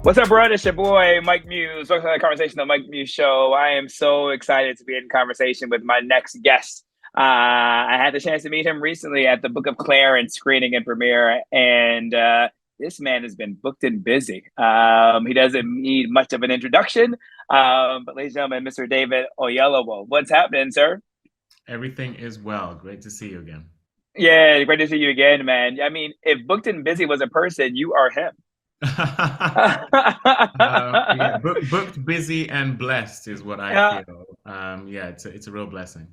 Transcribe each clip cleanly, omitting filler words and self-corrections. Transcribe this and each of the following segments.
What's up, bro? It's your boy, Mike Muse. Welcome to the Conversation of Mike Muse Show. I am so excited to be in conversation with my next guest. I had the chance to meet him recently at the Book of Clarence screening and premiere, and this man has been booked and busy. He doesn't need much of an introduction, but ladies and gentlemen, Mr. David Oyelowo. What's happening, sir? Everything is well. Great to see you again. Yeah, great to see you again, man. I mean, if booked and busy was a person, you are him. Yeah, booked, busy, and blessed is what I Yeah, feel. Yeah, it's a real blessing.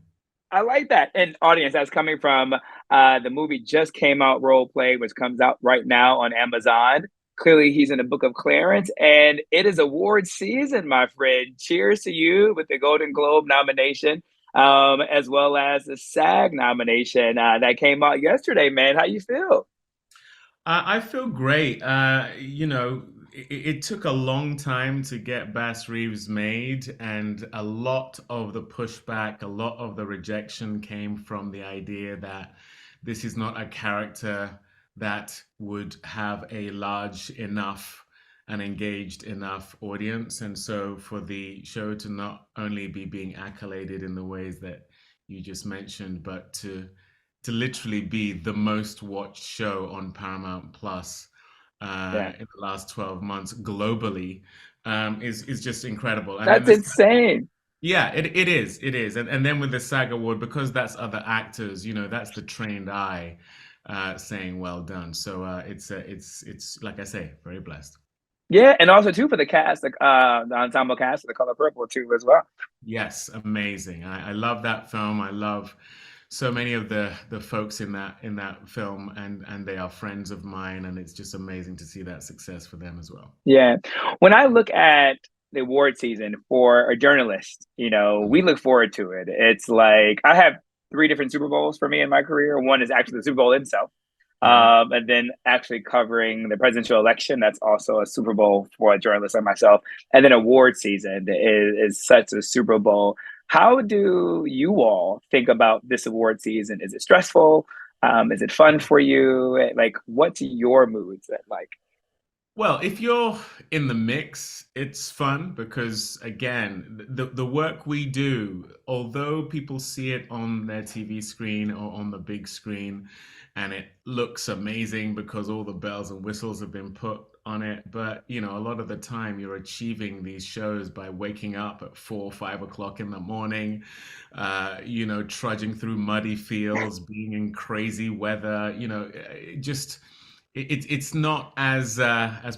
I like that. And audience, that's coming from the movie just came out, Role Play, which comes out right now on Amazon. Clearly, he's in the Book of Clarence, and it is award season, my friend. Cheers to you with the Golden Globe nomination, as well as the SAG nomination that came out yesterday. Man, how you feel? I feel great. It took a long time to get Bass Reeves made, and a lot of the pushback, a lot of the rejection came from the idea that this is not a character that would have a large enough and engaged enough audience. And so for the show to not only be being accoladed in the ways that you just mentioned, but to literally be the most watched show on Paramount Plus Yeah, in the last 12 months globally is just incredible. And then that's this, insane. yeah, it is, and then with the SAG award, because that's other actors, that's the trained eye saying well done. So it's like I say, very blessed. Yeah, and also too for the cast, the ensemble cast of The Color Purple too as well. Yes, amazing. I love that film. I love so many of the folks in that film, and they are friends of mine, and it's just amazing to see that success for them as well. Yeah. When I look at the award season for a journalist, we look forward to it. It's like I have three different Super Bowls for me in my career. One is actually the Super Bowl itself. Right. And then actually covering the presidential election, that's also a Super Bowl for a journalist like myself. And then award season is such a Super Bowl. How do you all think about this award season? Is it stressful? Is it fun for you? Like, what's your moods like? Well, if you're in the mix, it's fun because again, the work we do, although people see it on their TV screen or on the big screen, and it looks amazing because all the bells and whistles have been put on it, but a lot of the time you're achieving these shows by waking up at 4, 5 o'clock in the morning, trudging through muddy fields, being in crazy weather, just it's not as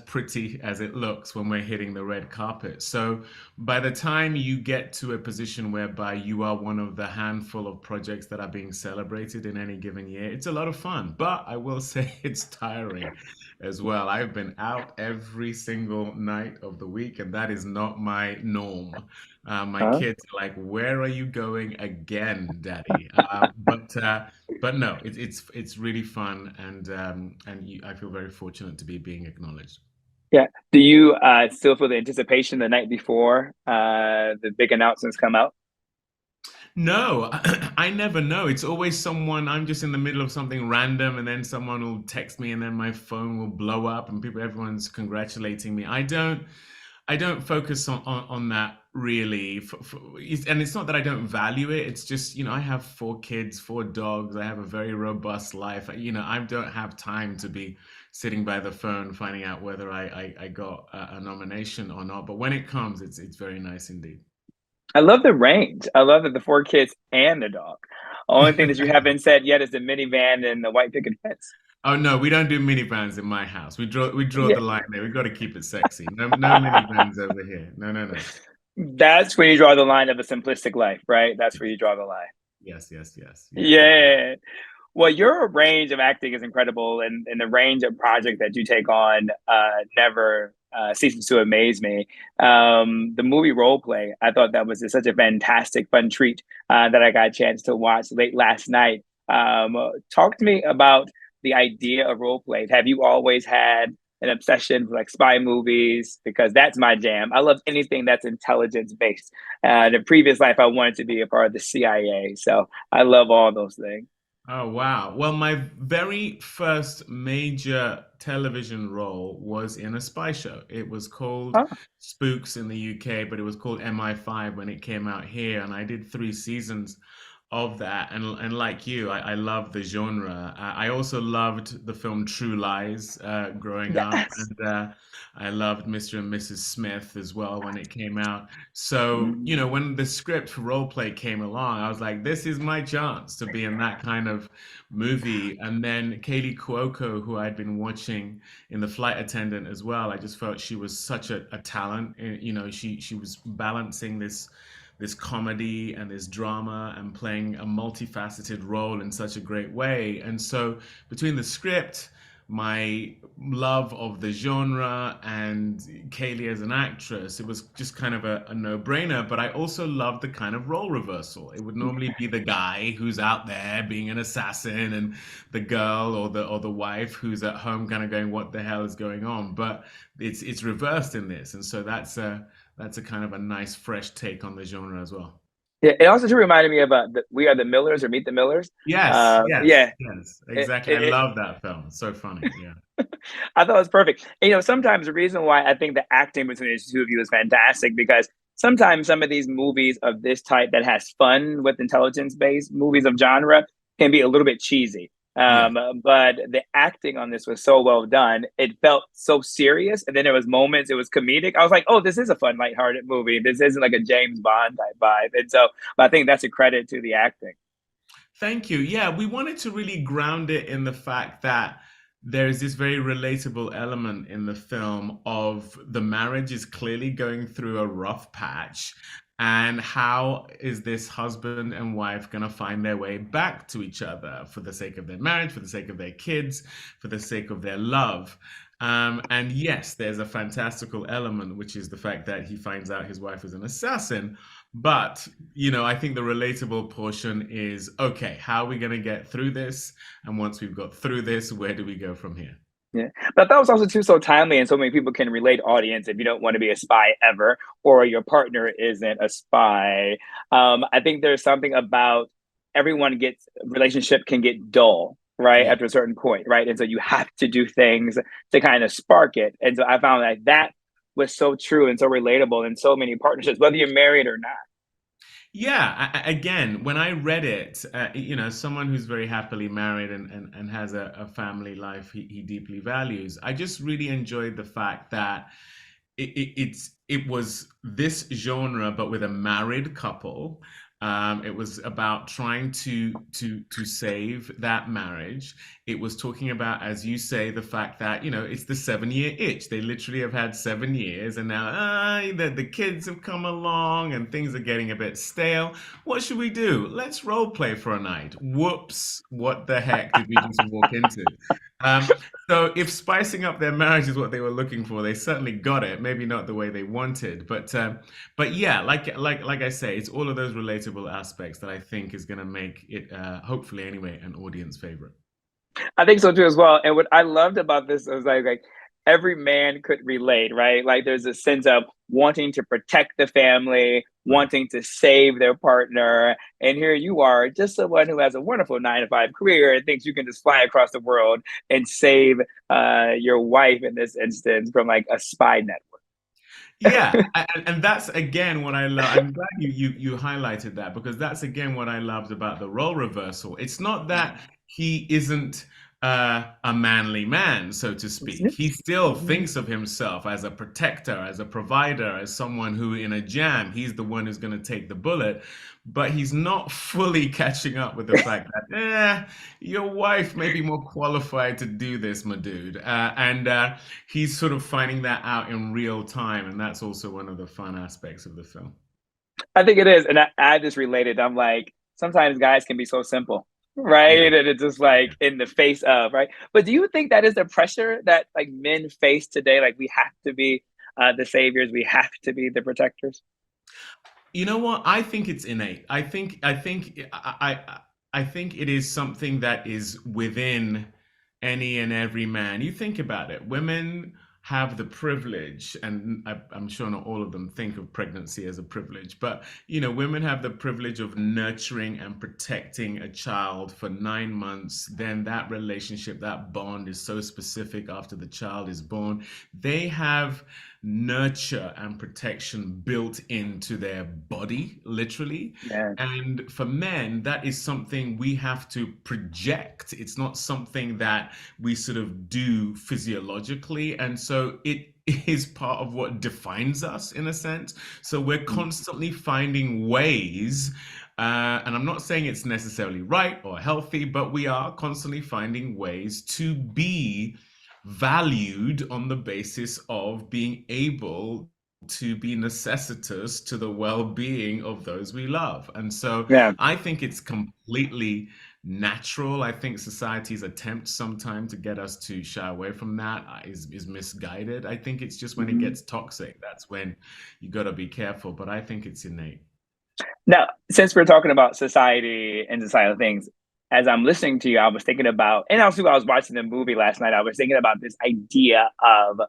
pretty as it looks when we're hitting the red carpet. So by the time you get to a position whereby you are one of the handful of projects that are being celebrated in any given year, it's a lot of fun. But I will say it's tiring as well. I've been out every single night of the week, and that is not my norm. My Huh? kids are like, "Where are you going again, Daddy?" But no, it's really fun, and I feel very fortunate to be being acknowledged. Yeah. Do you still feel the anticipation the night before the big announcements come out? No, I never know. It's always someone, I'm just in the middle of something random, and then someone will text me, and then my phone will blow up, and everyone's congratulating me. I don't focus on that really, and it's not that I don't value it. It's just, I have 4 kids, 4 dogs. I have a very robust life. I don't have time to be sitting by the phone finding out whether I got a nomination or not. But when it comes, it's very nice indeed. I love the range. I love that the four kids and the dog. Only thing that you haven't said yet is the minivan and the white picket fence. Oh no, we don't do minivans in my house. We draw Yeah, the line there. We've got to keep it sexy. No minivans over here. No, no, no. that's where you draw the line of a simplistic life, right? That's where you draw the line. Yes, yes, yes. Yeah. Yeah. Well, your range of acting is incredible, and the range of projects that you take on never ceases to amaze me. The movie Role Play, I thought that was just such a fantastic, fun treat that I got a chance to watch late last night. Talk to me about the idea of role play. Have you always had an obsession with like spy movies? Because that's my jam. I love anything that's intelligence based. In a previous life, I wanted to be a part of the CIA, so I love all those things. Oh, wow. Well, my very first major television role was in a spy show. It was called Oh, Spooks in the UK, but it was called MI5 when it came out here, and I did 3 seasons of that. And like you, I love the genre. I also loved the film True Lies growing up, yes. and I loved Mr. and Mrs. Smith as well when it came out. So, Mm. when the script for role play came along, I was like, this is my chance to be in that kind of movie. And then Kaylee Cuoco, who I'd been watching in The Flight Attendant as well, I just felt she was such a talent. She was balancing this comedy and this drama and playing a multifaceted role in such a great way. And so between the script, my love of the genre, and Kaylee as an actress, it was just kind of a no-brainer. But I also loved the kind of role reversal. It would normally be the guy who's out there being an assassin, and the girl or the wife who's at home kind of going, "What the hell is going on?" But it's reversed in this, and so that's a kind of a nice fresh take on the genre as well. Yeah, it also too reminded me about We Are the Millers or Meet the Millers. Yes, yes, Yeah, yes, it, exactly. I it, love that film. It's so funny. Yeah. I thought it was perfect. And, sometimes the reason why I think the acting between the two of you is fantastic because sometimes some of these movies of this type that has fun with intelligence-based movies of genre can be a little bit cheesy. Yeah. But the acting on this was so well done. It felt so serious, and then there was moments it was comedic. I was like, "Oh, this is a fun, lighthearted movie. This isn't like a James Bond type vibe." And so, but I think that's a credit to the acting. Thank you. Yeah, we wanted to really ground it in the fact that there's this very relatable element in the film of the marriage is clearly going through a rough patch. And how is this husband and wife going to find their way back to each other for the sake of their marriage, for the sake of their kids, for the sake of their love? And yes, there's a fantastical element, which is the fact that he finds out his wife is an assassin. But, I think the relatable portion is, okay, how are we going to get through this? And once we've got through this, where do we go from here? Yeah, but that was also too so timely, and so many people can relate. Audience, if you don't want to be a spy ever, or your partner isn't a spy, I think there's something about everyone gets relationship can get dull, right, Yeah. after a certain point, right, and so you have to do things to kind of spark it, and so I found that was so true and so relatable in so many partnerships, whether you're married or not. Yeah, again, when I read it, someone who's very happily married and has a family life he deeply values, I just really enjoyed the fact that it was this genre, but with a married couple. It was about trying to save that marriage. It was talking about, as you say, the fact that it's the 7 year itch. They literally have had 7 years, and now the kids have come along, and things are getting a bit stale. What should we do? Let's role play for a night. Whoops! What the heck did we just walk into? Um, so if spicing up their marriage is what they were looking for, they certainly got it. Maybe not the way they wanted, but yeah, like I say, it's all of those relatable aspects that I think is going to make it, hopefully anyway, an audience favorite. I think so too as well. And what I loved about this was like every man could relate, right? Like there's a sense of wanting to protect the family, Right. wanting to save their partner. And here you are, just someone who has a wonderful 9 to 5 career and thinks you can just fly across the world and save your wife in this instance from like a spy Yeah, network. and that's again what I love. I'm glad you highlighted that, because that's again what I loved about the role reversal. It's not that he isn't a manly man, so to speak. He still thinks of himself as a protector, as a provider, as someone who, in a jam, he's the one who's going to take the bullet. But he's not fully catching up with the fact that, your wife may be more qualified to do this, my dude. And he's sort of finding that out in real time, and that's also one of the fun aspects of the film. I think it is. And I just related. I'm like, sometimes guys can be so simple, Yeah, right? And it's just like yeah. in the face of, right? But do you think that is the pressure that like men face today? Like we have to be the saviors, we have to be the protectors. You know what? I think it's innate. I think it is something that is within any and every man. You think about it. Women have the privilege, and I'm sure not all of them think of pregnancy as a privilege, but women have the privilege of nurturing and protecting a child for 9 months. Then that relationship, that bond is so specific after the child is born. They have nurture and protection built into their body, literally. Yeah. And for men, that is something we have to project. It's not something that we sort of do physiologically. And so it is part of what defines us in a sense. So we're constantly finding ways, and I'm not saying it's necessarily right or healthy, but we are constantly finding ways to be valued on the basis of being able to be necessitous to the well-being of those we love. And so Yeah. I think it's completely natural. I think society's attempt sometimes to get us to shy away from that is misguided. I think it's just when it Mhm. gets toxic, that's when you got to be careful. But I think it's innate. Now, since we're talking about society and societal things, as I'm listening to you, I was thinking about, and also I was watching the movie last night. I was thinking about this idea of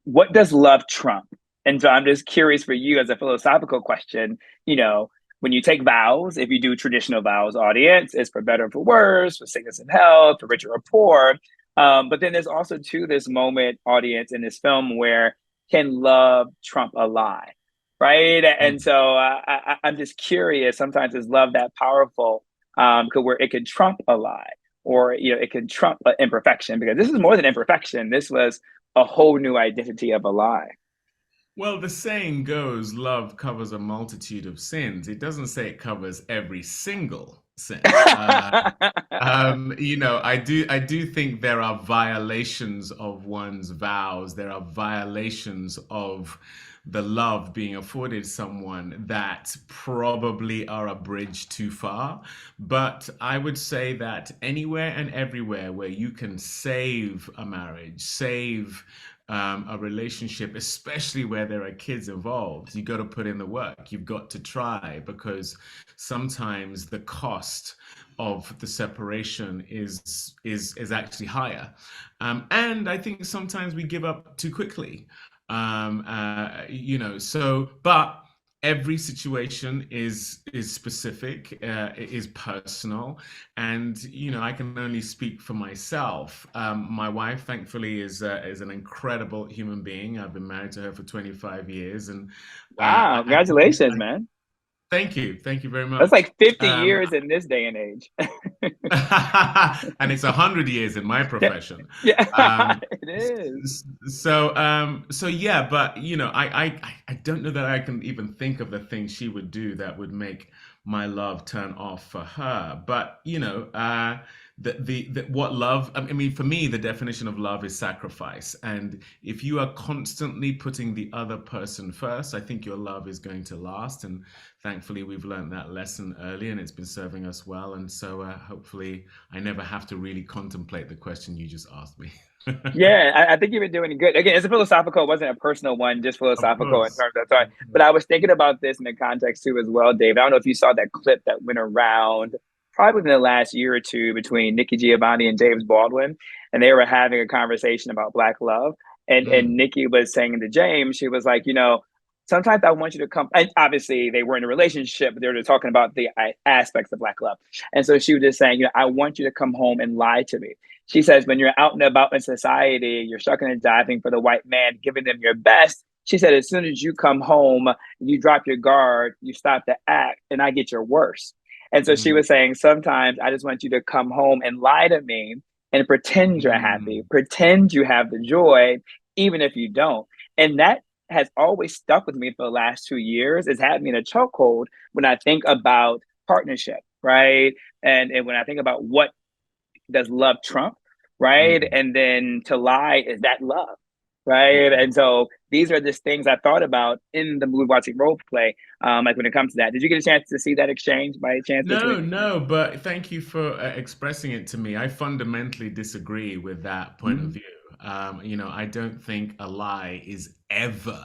what does love trump? And so I'm just curious for you as a philosophical question, you know, when you take vows, if you do traditional vows, audience, it's for better or for worse, for sickness and health, for richer or poor. But then there's also too this moment, audience, in this film where can love trump a lie, right? And Mm. so I'm just curious. Sometimes is love that powerful, where it can trump a lie, or it can trump imperfection, because this is more than imperfection. This was a whole new identity of a lie. Well, the saying goes, love covers a multitude of sins. It doesn't say it covers every single sin. I do think there are violations of one's vows. There are violations of the love being afforded someone that probably are a bridge too far. But I would say that anywhere and everywhere where you can save a marriage, save a relationship, especially where there are kids involved, you got to put in the work. You've got to try, because sometimes the cost of the separation is actually higher, and I think sometimes we give up too quickly. But every situation is specific, is personal, and I can only speak for myself. My wife, thankfully, is an incredible human being. I've been married to her for 25 years, and Wow, congratulations, man. thank you very That's much. like 50 Um, years in this day and age. and it's 100 years in my Yeah, profession. yeah, Um, it is. so yeah, but I don't know that I can even think of the thing she would do that would make my love turn off for her. But what love, I mean, for me, the definition of love is sacrifice. And if you are constantly putting the other person first, I think your love is going to last. And thankfully, we've learned that lesson early, and it's been serving us well. And so hopefully, I never have to really contemplate the question you just asked me. Yeah, I think you've been doing good. Again, it's a philosophical, it wasn't a personal one, just Of philosophical in course. terms of sorry. Of But I course. was thinking about this in the context too as well, Dave. I don't know if you saw that clip that went around probably within the last year or two between Nikki Giovanni and James Baldwin, and they were having a conversation about Black love. And Mm, Nikki was saying to James, she was like, sometimes I want you to come. And obviously, they were in a relationship, but they were just talking about the aspects of Black love. And so she was just saying, I want you to come home and lie to me. She says, when you're out and about in society, you're shucking and diving for the white man, giving them your best. She said, as soon as you come home, you drop your guard, you stop to act, and I get your worst. And so she mm, was saying, sometimes I just want you to come home and lie to me and pretend you're happy, mm, pretend you have the joy, even if you don't. And that has always stuck with me for the last 2 years. It's had me in a chokehold when I think about partnership, right? And when I think about what does love trump, right? mm. And then to lie, is that love, right? And so these are just things I thought about in the movie watching role play, like when it comes to that. Did you get a chance to see that exchange by chance between? No, no, but thank you for expressing it to me. I fundamentally disagree with that point of Mhm. view. I don't think a lie is ever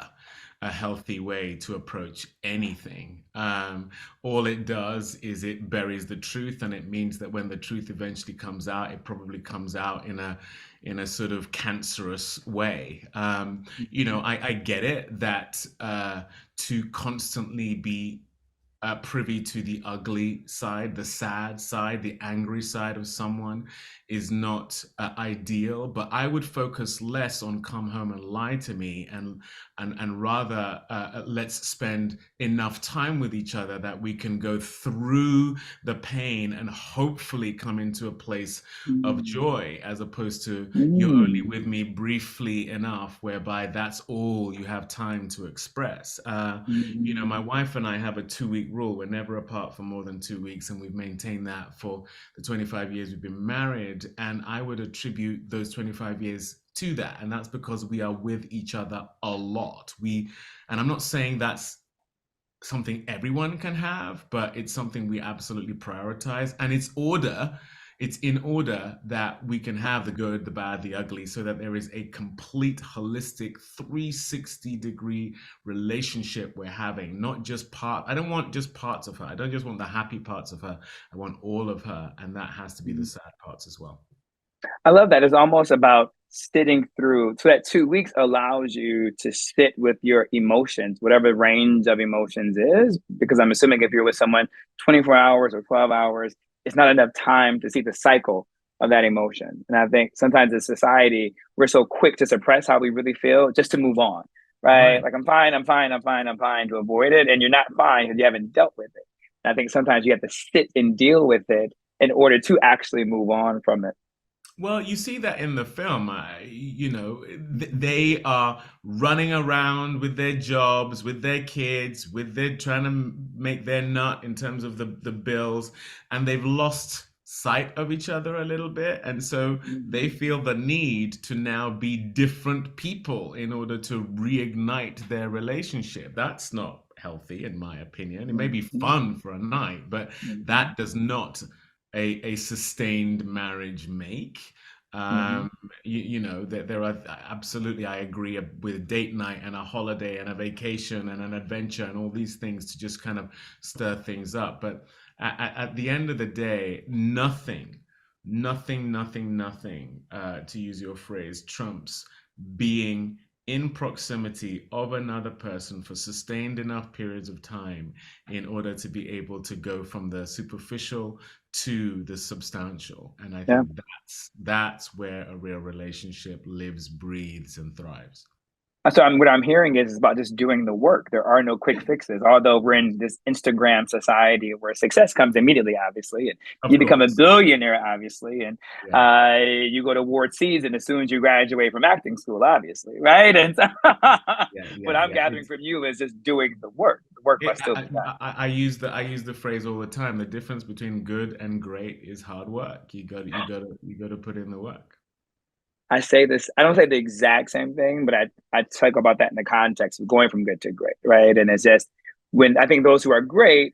a healthy way to approach anything. All it does is it buries the truth, and it means that when the truth eventually comes out, it probably comes out in a sort of cancerous way. I get it that to constantly be privy to the ugly side, the sad side, the angry side of someone is not ideal. But I would focus less on come home and lie to me, and rather let's spend enough time with each other that we can go through the pain and hopefully come into a place of Mm, joy, as opposed to you're only mm, with me briefly enough, whereby that's all you have time to express. My mm, wife and I have a 2 week rule. We're never apart for more than 2 weeks, and we've maintained that for the 25 years we've been married. And I would attribute those 25 years to that. And that's because we are with each other a lot. And I'm not saying that's something everyone can have, but it's something we absolutely prioritize. And it's in order that we can have the good, the bad, the ugly, so that there is a complete holistic 360-degree relationship we're having, not just part. I don't want just parts of her. I don't just want the happy parts of her. I want all of her. And that has to be the mm. sad parts as well. I love that. It's almost about sitting through. So that 2 weeks allows you to sit with your emotions, whatever the range of emotions is. Because I'm assuming if you're with someone 24 hours or 12 hours, it's not enough time to see the cycle of that emotion. And I think sometimes in society, we're so quick to suppress how we really feel just to move on, right? Right. Like, I'm fine, I'm fine, I'm fine, I'm fine, to avoid it. And you're not fine because you haven't dealt with it. And I think sometimes you have to sit and deal with it in order to actually move on from it. Well, you see that in the film. They are running around with their jobs, with their kids, with their trying to make their nut in terms of the bills, and they've lost sight of each other a little bit. And so they Mhm. feel the need to now be different people in order to reignite their relationship. That's not healthy, in my opinion. It may be Mhm. fun for a night, but Mhm. that does not a sustained marriage make. Mhm. Um, that there are absolutely, I agree with date night and a holiday and a vacation and an adventure and all these things to just kind of stir things up. But at the end of the day, nothing, to use your phrase, trumps being in proximity of another person for sustained enough periods of time in order to be able to go from the superficial to the substantial. And I Yeah. think that's where a real relationship lives, breathes, and thrives. So what I'm hearing is about just doing the work. There are no quick Yeah, fixes, although we're in this Instagram society where success comes immediately, obviously, and of you become a course. billionaire, obviously, and Yeah, you go to award season as soon as you graduate from acting school, obviously, right? And so yeah, what yeah, I'm yeah. gathering from you is just doing the work. The work It, must still be done. I use the phrase all the time. The difference between good and great is hard work. You got to put in the work. I say this, I don't say the exact same thing, but I talk about that in the context of going from good to great, right? And it's just when I think those who are great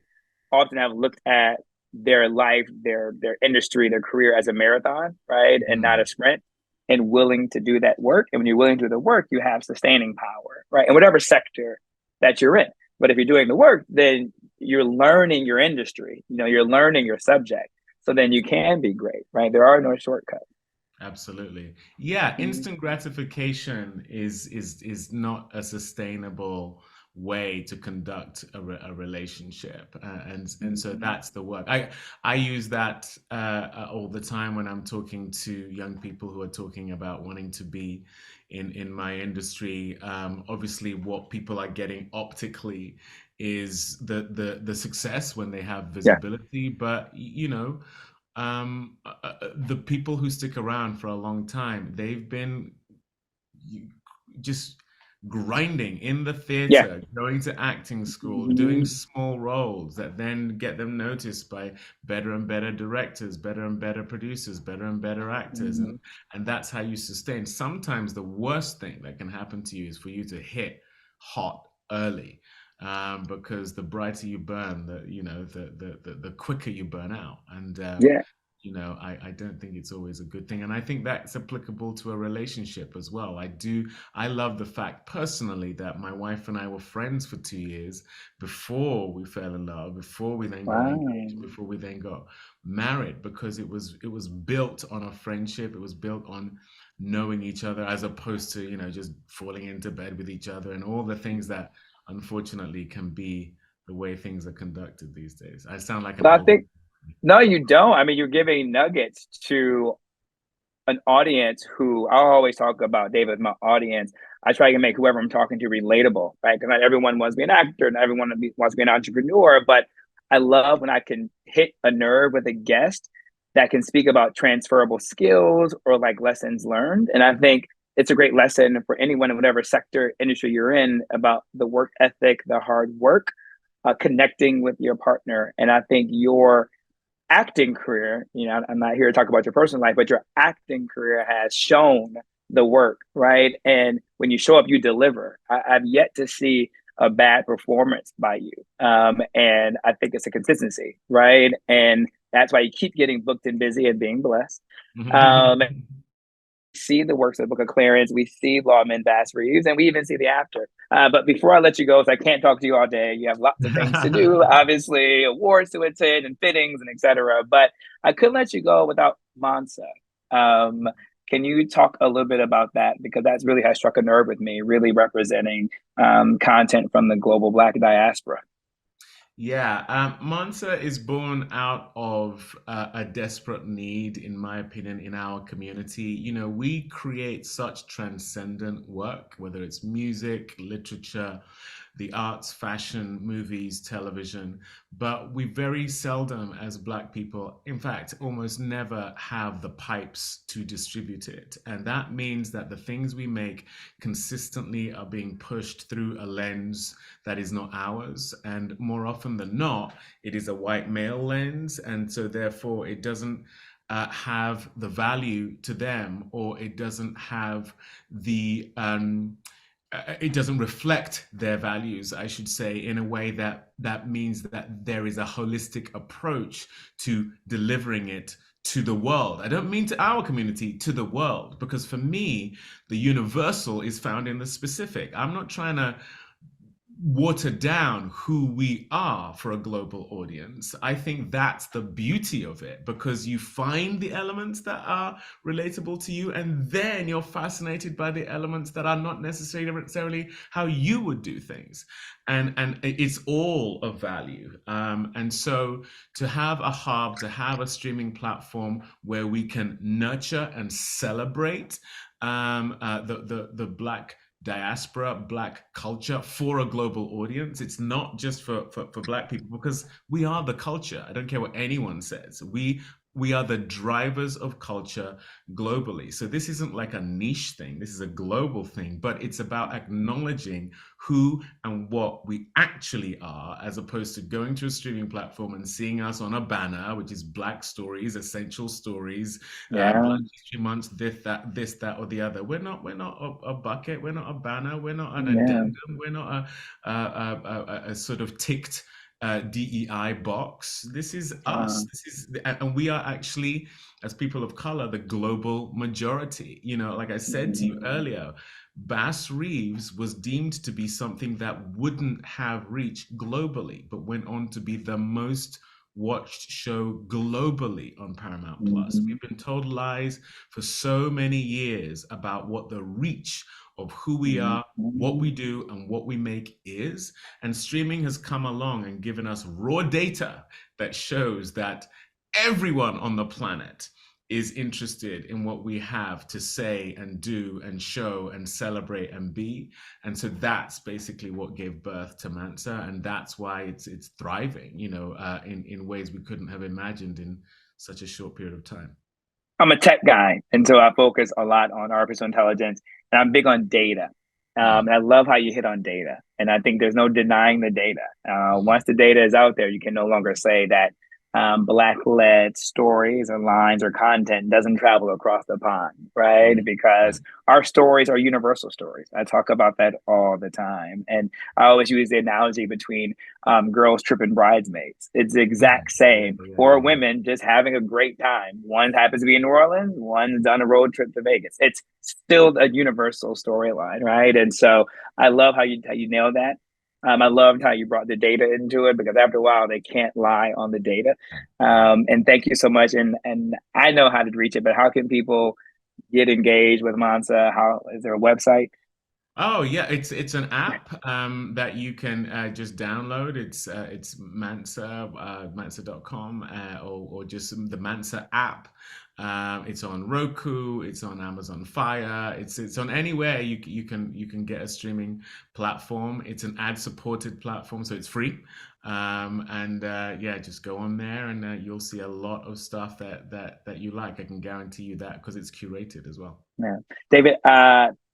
often have looked at their life, their industry, their career as a marathon, right? And not a Mm, sprint, and willing to do that work. And when you're willing to do the work, you have sustaining power, right? In whatever sector that you're in. But if you're doing the work, then you're learning your industry, you're learning your subject. So then you can be great, right? There are no shortcuts. absolutely. Yeah, Mhm. instant gratification is not a sustainable way to conduct a relationship, and so Mhm. that's the work. I use that all the time when I'm talking to young people who are talking about wanting to be in my industry. Obviously, what people are getting optically is the success when they have Yeah. visibility, but the people who stick around for a long time, they've been just grinding in the Yeah. theater, going to acting school, doing Mhm. small roles that then get them noticed by better and better directors, better and better producers, better and better actors, Mhm. and that's how you sustain. Sometimes the worst thing that can happen to you is for you to hit hot early. Because the brighter you burn, the quicker you burn out, and Yeah. I don't think it's always a good thing. And I think that's applicable to a relationship as well. I love the fact personally that my wife and I were friends for 2 years before we fell in love, before we then got engaged, Wow. before we then got married, because it was built on a friendship. It was built on knowing each other as opposed to, just falling into bed with each other and all the things that unfortunately can be the way things are conducted these days. I sound like an Well, I old. think no, you don't. I mean, you're giving nuggets to an audience who I always talk about, David, my audience. I try to make whoever I'm talking to relatable, right? Because not everyone wants to be an actor, not everyone wants to be an entrepreneur, but I love when I can hit a nerve with a guest that can speak about transferable skills or like lessons learned. And I think it's a great lesson for anyone in whatever sector, industry you're in about the work ethic, the hard work, connecting with your partner. And I think your acting career, I'm not here to talk about your personal life, but your acting career has shown the work, right? And when you show up, you deliver. I've yet to see a bad performance by you. And I think it's a consistency, right? And that's why you keep getting booked and busy and being blessed. Um, see the works of the Book of Clarence, we see Lawman Bass Reeves, and we even see the after. But before I let you go, so I can't talk to you all day, you have lots of things to do, obviously, awards to attend and fittings and etc. But I couldn't let you go without Mansa. Um, can you talk a little bit about that? Because that's really has struck a nerve with me, really representing content from the global Black diaspora. Yeah, Mansa is born out of a desperate need, in my opinion, in our community. We create such transcendent work, whether it's music, literature, the arts, fashion, movies, television, but we very seldom, as Black people, in fact, almost never have the pipes to distribute it. And that means that the things we make consistently are being pushed through a lens that is not ours. And more often than not, it is a white male lens. And so, therefore, it doesn't have the value to them, or it doesn't have it doesn't reflect their values, I should say, in a way that means that there is a holistic approach to delivering it to the world. I don't mean to our community, to the world, because for me, the universal is found in the specific. I'm not trying to water down who we are for a global audience. I think that's the beauty of it, because you find the elements that are relatable to you, and then you're fascinated by the elements that are not necessarily how you would do things. And it's all of value. And so to have a hub, to have a streaming platform where we can nurture and celebrate the Black diaspora, Black culture for a global audience. It's not just for Black people, because we are the culture. I don't care what anyone says. We are the drivers of culture globally. So this isn't like a niche thing. This is a global thing, but it's about acknowledging who and what we actually are, as opposed to going to a streaming platform and seeing us on a banner, which is Black stories, essential stories, Yeah, Black History Month, this, that, or the other. We're not a bucket. We're not a banner. We're not an yeah. addendum. We're not a sort of ticked DEI box. This is us. Wow. And we are actually, as people of color, the global majority. Like I said to you Mhm. earlier, Bass Reeves was deemed to be something that wouldn't have reach globally, but went on to be the most watched show globally on Paramount Plus. Mhm. We've been told lies for so many years about what the reach of who we are, what we Mhm. do, and what we make is. And streaming has come along and given us raw data that shows that everyone on the planet is interested in what we have to say and do and show and celebrate and be. And so that's basically what gave birth to Mansa, and that's why it's thriving, in ways we couldn't have imagined in such a short period of time. I'm a tech guy, and so I focus a lot on artificial intelligence, and I'm big on data. Mm, And I love how you hit on data, and I think there's no denying the data. mm, Once the data is out there, you can no longer say that. Black-led stories or lines or content doesn't travel across the pond, right? Right, Because right. our stories are universal stories. I talk about that all the time. And I always use the analogy between girls tripping bridesmaids. It's the Yeah, exact yeah, same. yeah, Or yeah. women just having a great time. One happens to be in New Orleans, one's on a road trip to Vegas. It's still a universal storyline, right? And so I love how you nailed that. I loved how you brought the data into it because after a while they can't lie on the data. Yeah. And thank you so much. And I know how to reach it, but how can people get engaged with Mansa? How is there a website? Oh yeah, it's an app that you can just download. It's Mansa, Mansa.com, or just the Mansa app. It's on Roku, it's on Amazon Fire, it's on anywhere you can get a streaming platform. It's an ad-supported platform, so it's free. And yeah, just go on there and you'll see a lot of stuff that you like. I can guarantee you that because it's curated as well. Yeah. David,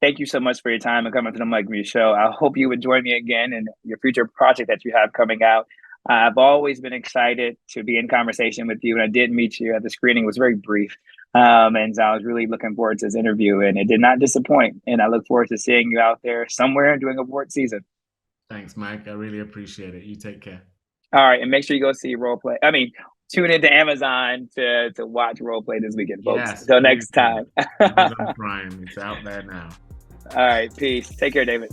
thank you so much for your time and coming to the Mike Muse Show. I hope you would join me again in your future project that you have coming out. I've always been excited to be in conversation with you, and I did meet you at the screening. It was very brief, and so I was really looking forward to this interview, and it did not disappoint. And I look forward to seeing you out there somewhere during award season. Thanks, Mike. I really appreciate it. You take care. All right, and make sure you go see role play. I mean, tune into Amazon to watch role play this weekend, folks. Yes, Until please next do. time. All Amazon Prime. It's out there now. right, peace. Take care, David.